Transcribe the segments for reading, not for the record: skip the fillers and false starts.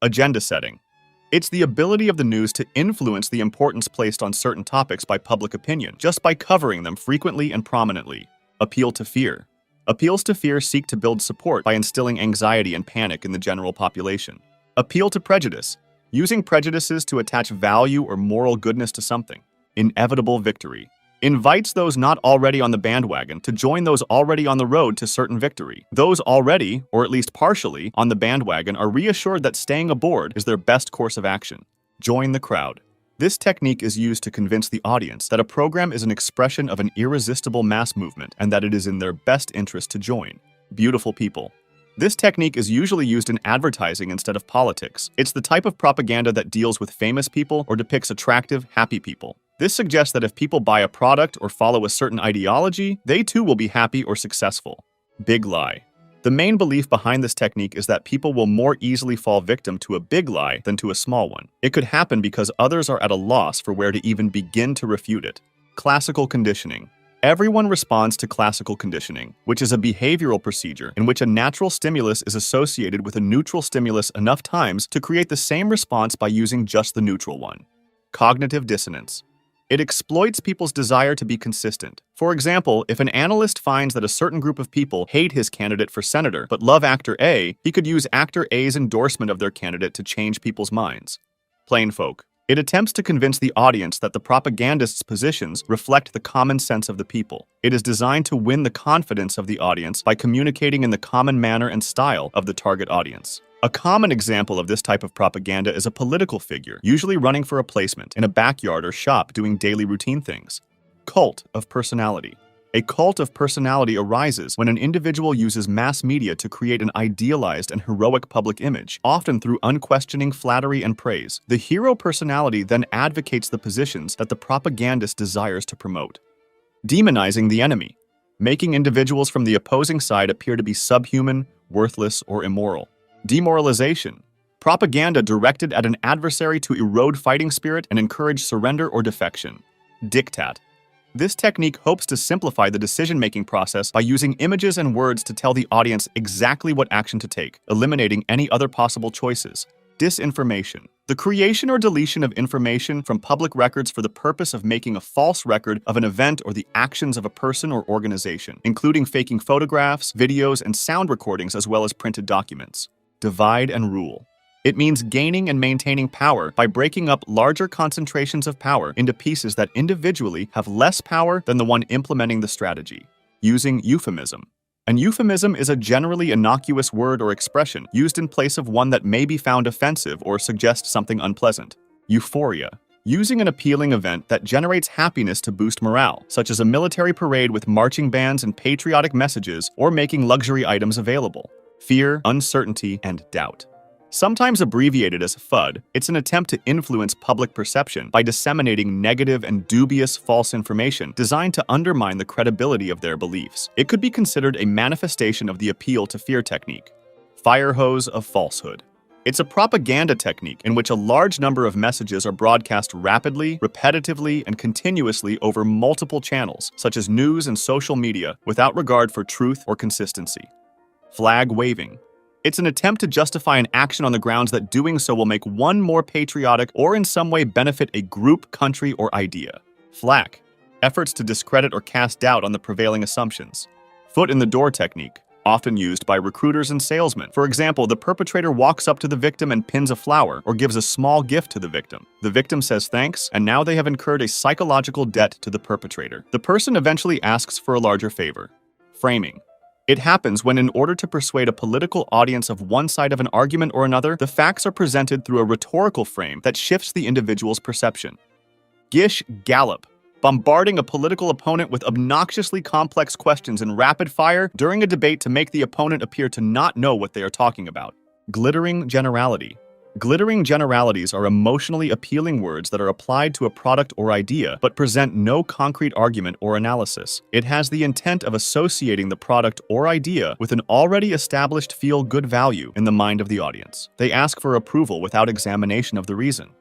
Agenda setting. It's the ability of the news to influence the importance placed on certain topics by public opinion, just by covering them frequently and prominently. Appeal to fear. Appeals to fear seek to build support by instilling anxiety and panic in the general population. Appeal to prejudice. Using prejudices to attach value or moral goodness to something. Inevitable victory. Invites those not already on the bandwagon to join those already on the road to certain victory. Those already, or at least partially, on the bandwagon are reassured that staying aboard is their best course of action. Join the crowd. This technique is used to convince the audience that a program is an expression of an irresistible mass movement and that it is in their best interest to join. Beautiful people. This technique is usually used in advertising instead of politics. It's the type of propaganda that deals with famous people or depicts attractive, happy people. This suggests that if people buy a product or follow a certain ideology, they too will be happy or successful. Big lie. The main belief behind this technique is that people will more easily fall victim to a big lie than to a small one. It could happen because others are at a loss for where to even begin to refute it. Classical conditioning. Everyone responds to classical conditioning, which is a behavioral procedure in which a natural stimulus is associated with a neutral stimulus enough times to create the same response by using just the neutral one. Cognitive dissonance. It exploits people's desire to be consistent. For example, if an analyst finds that a certain group of people hate his candidate for senator but love actor A, he could use actor A's endorsement of their candidate to change people's minds. Plain folk. It attempts to convince the audience that the propagandist's positions reflect the common sense of the people. It is designed to win the confidence of the audience by communicating in the common manner and style of the target audience. A common example of this type of propaganda is a political figure, usually running for a placement in a backyard or shop doing daily routine things. Cult of personality. A cult of personality arises when an individual uses mass media to create an idealized and heroic public image, often through unquestioning flattery and praise. The hero personality then advocates the positions that the propagandist desires to promote. Demonizing the enemy. Making individuals from the opposing side appear to be subhuman, worthless, or immoral. Demoralization. Propaganda directed at an adversary to erode fighting spirit and encourage surrender or defection. Dictat. This technique hopes to simplify the decision-making process by using images and words to tell the audience exactly what action to take, eliminating any other possible choices. Disinformation. The creation or deletion of information from public records for the purpose of making a false record of an event or the actions of a person or organization, including faking photographs, videos, and sound recordings as well as printed documents. Divide and rule. It means gaining and maintaining power by breaking up larger concentrations of power into pieces that individually have less power than the one implementing the strategy. Using euphemism. An euphemism is a generally innocuous word or expression used in place of one that may be found offensive or suggests something unpleasant. Euphoria. Using an appealing event that generates happiness to boost morale, such as a military parade with marching bands and patriotic messages, or making luxury items available. Fear, uncertainty, and doubt. Sometimes abbreviated as FUD, it's an attempt to influence public perception by disseminating negative and dubious false information designed to undermine the credibility of their beliefs. It could be considered a manifestation of the appeal to fear technique. Firehose of Falsehood. It's a propaganda technique in which a large number of messages are broadcast rapidly, repetitively, and continuously over multiple channels, such as news and social media, without regard for truth or consistency. Flag waving. It's an attempt to justify an action on the grounds that doing so will make one more patriotic or in some way benefit a group, country, or idea. Flak. Efforts to discredit or cast doubt on the prevailing assumptions. Foot in the door technique. Often used by recruiters and salesmen. For example, the perpetrator walks up to the victim and pins a flower or gives a small gift to the victim. The victim says thanks, and now they have incurred a psychological debt to the perpetrator. The person eventually asks for a larger favor. Framing. It happens when, in order to persuade a political audience of one side of an argument or another, the facts are presented through a rhetorical frame that shifts the individual's perception. Gish Gallop. Bombarding a political opponent with obnoxiously complex questions in rapid fire during a debate to make the opponent appear to not know what they are talking about. Glittering generality. Glittering generalities are emotionally appealing words that are applied to a product or idea, but present no concrete argument or analysis. It has the intent of associating the product or idea with an already established feel-good value in the mind of the audience. They ask for approval without examination of the reason.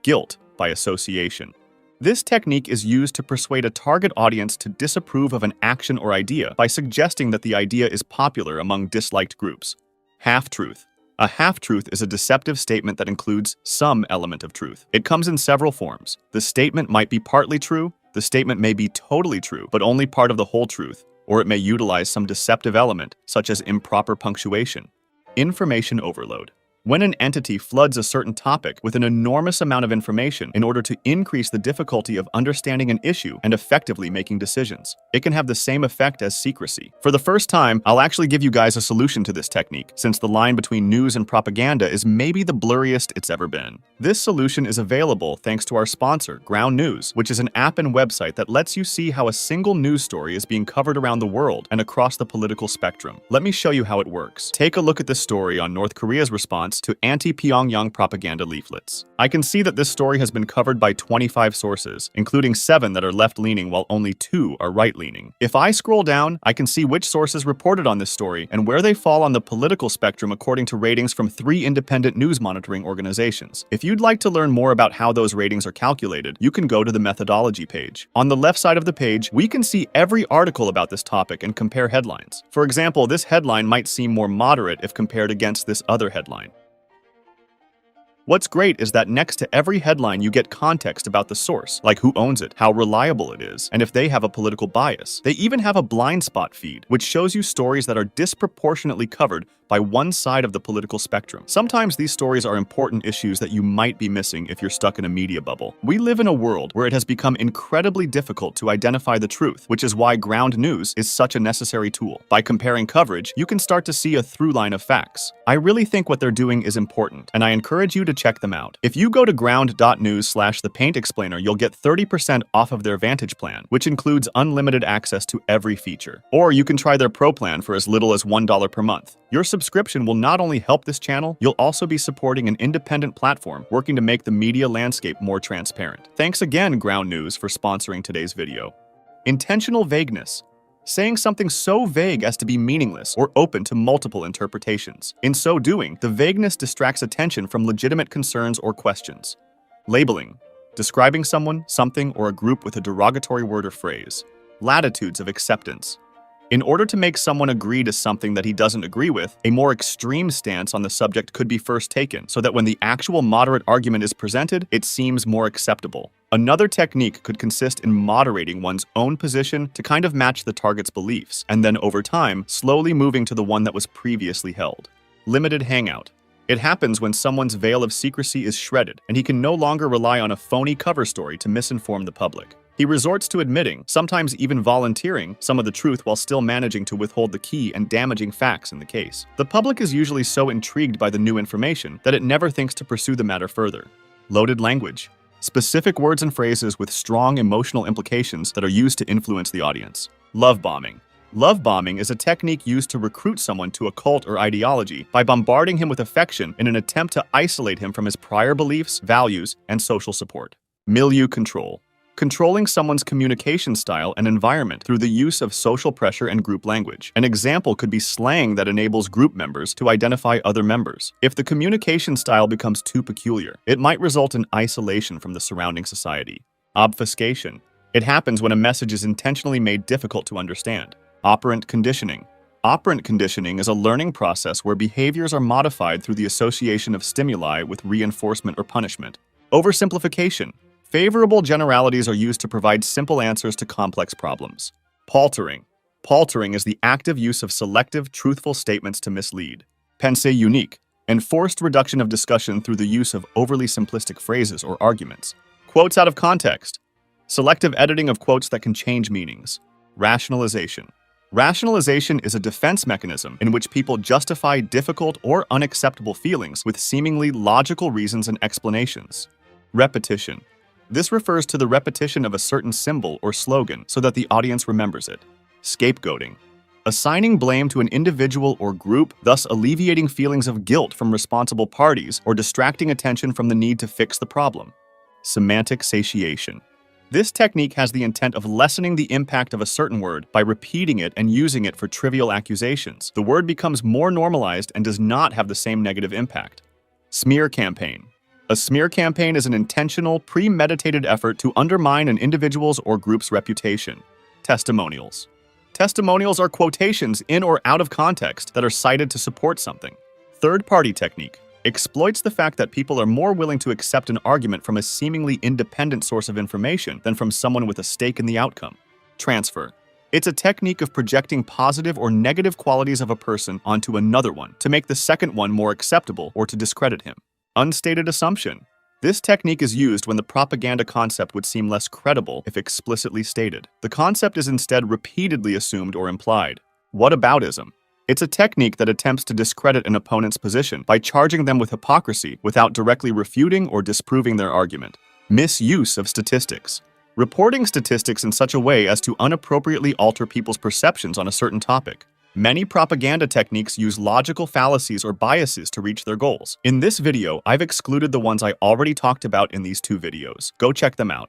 Guilt by association. This technique is used to persuade a target audience to disapprove of an action or idea by suggesting that the idea is popular among disliked groups. Half-truth. A half-truth is a deceptive statement that includes some element of truth. It comes in several forms. The statement might be partly true, the statement may be totally true, but only part of the whole truth, or it may utilize some deceptive element, such as improper punctuation. Information overload. When an entity floods a certain topic with an enormous amount of information in order to increase the difficulty of understanding an issue and effectively making decisions, it can have the same effect as secrecy. For the first time, I'll actually give you guys a solution to this technique, since the line between news and propaganda is maybe the blurriest it's ever been. This solution is available thanks to our sponsor, Ground News, which is an app and website that lets you see how a single news story is being covered around the world and across the political spectrum. Let me show you how it works. Take a look at this story on North Korea's response to anti-Pyongyang propaganda leaflets. I can see that this story has been covered by 25 sources, including 7 that are left-leaning while only 2 are right-leaning. If I scroll down, I can see which sources reported on this story and where they fall on the political spectrum according to ratings from 3 independent news monitoring organizations. If you'd like to learn more about how those ratings are calculated, you can go to the methodology page. On the left side of the page, we can see every article about this topic and compare headlines. For example, this headline might seem more moderate if compared against this other headline. What's great is that next to every headline you get context about the source, like who owns it, how reliable it is, and if they have a political bias. They even have a blind spot feed, which shows you stories that are disproportionately covered by one side of the political spectrum. Sometimes these stories are important issues that you might be missing if you're stuck in a media bubble. We live in a world where it has become incredibly difficult to identify the truth, which is why Ground News is such a necessary tool. By comparing coverage, you can start to see a through line of facts. I really think what they're doing is important, and I encourage you to check them out. If you go to ground.news/thepaintexplainer, you'll get 30% off of their Vantage plan, which includes unlimited access to every feature. Or you can try their Pro plan for as little as $1 per month. Your subscription will not only help this channel, you'll also be supporting an independent platform working to make the media landscape more transparent. Thanks again, Ground News, for sponsoring today's video. Intentional vagueness. Saying something so vague as to be meaningless or open to multiple interpretations. In so doing, the vagueness distracts attention from legitimate concerns or questions. Labeling. Describing someone, something, or a group with a derogatory word or phrase. Latitudes of acceptance. In order to make someone agree to something that he doesn't agree with, a more extreme stance on the subject could be first taken, so that when the actual moderate argument is presented, it seems more acceptable. Another technique could consist in moderating one's own position to kind of match the target's beliefs, and then over time, slowly moving to the one that was previously held. Limited hangout. It happens when someone's veil of secrecy is shredded, and he can no longer rely on a phony cover story to misinform the public. He resorts to admitting, sometimes even volunteering, some of the truth while still managing to withhold the key and damaging facts in the case. The public is usually so intrigued by the new information that it never thinks to pursue the matter further. Loaded language. Specific words and phrases with strong emotional implications that are used to influence the audience. Love bombing. Love bombing is a technique used to recruit someone to a cult or ideology by bombarding him with affection in an attempt to isolate him from his prior beliefs, values, and social support. Milieu control. Controlling someone's communication style and environment through the use of social pressure and group language. An example could be slang that enables group members to identify other members. If the communication style becomes too peculiar, it might result in isolation from the surrounding society. Obfuscation. It happens when a message is intentionally made difficult to understand. Operant conditioning. Operant conditioning is a learning process where behaviors are modified through the association of stimuli with reinforcement or punishment. Oversimplification. Favorable generalities are used to provide simple answers to complex problems. Paltering. Paltering is the active use of selective, truthful statements to mislead. Pensée Unique. Enforced reduction of discussion through the use of overly simplistic phrases or arguments. Quotes out of context. Selective editing of quotes that can change meanings. Rationalization. Rationalization is a defense mechanism in which people justify difficult or unacceptable feelings with seemingly logical reasons and explanations. Repetition. This refers to the repetition of a certain symbol or slogan so that the audience remembers it. Scapegoating. Assigning blame to an individual or group, thus alleviating feelings of guilt from responsible parties or distracting attention from the need to fix the problem. Semantic Satiation. This technique has the intent of lessening the impact of a certain word by repeating it and using it for trivial accusations. The word becomes more normalized and does not have the same negative impact. Smear campaign. A smear campaign is an intentional, premeditated effort to undermine an individual's or group's reputation. Testimonials. Testimonials are quotations in or out of context that are cited to support something. Third-party technique exploits the fact that people are more willing to accept an argument from a seemingly independent source of information than from someone with a stake in the outcome. Transfer. It's a technique of projecting positive or negative qualities of a person onto another one to make the second one more acceptable or to discredit him. Unstated assumption. This technique is used when the propaganda concept would seem less credible if explicitly stated. The concept is instead repeatedly assumed or implied. Whataboutism. It's a technique that attempts to discredit an opponent's position by charging them with hypocrisy without directly refuting or disproving their argument. Misuse of statistics. Reporting statistics in such a way as to inappropriately alter people's perceptions on a certain topic. Many propaganda techniques use logical fallacies or biases to reach their goals. In this video, I've excluded the ones I already talked about in these two videos. Go check them out.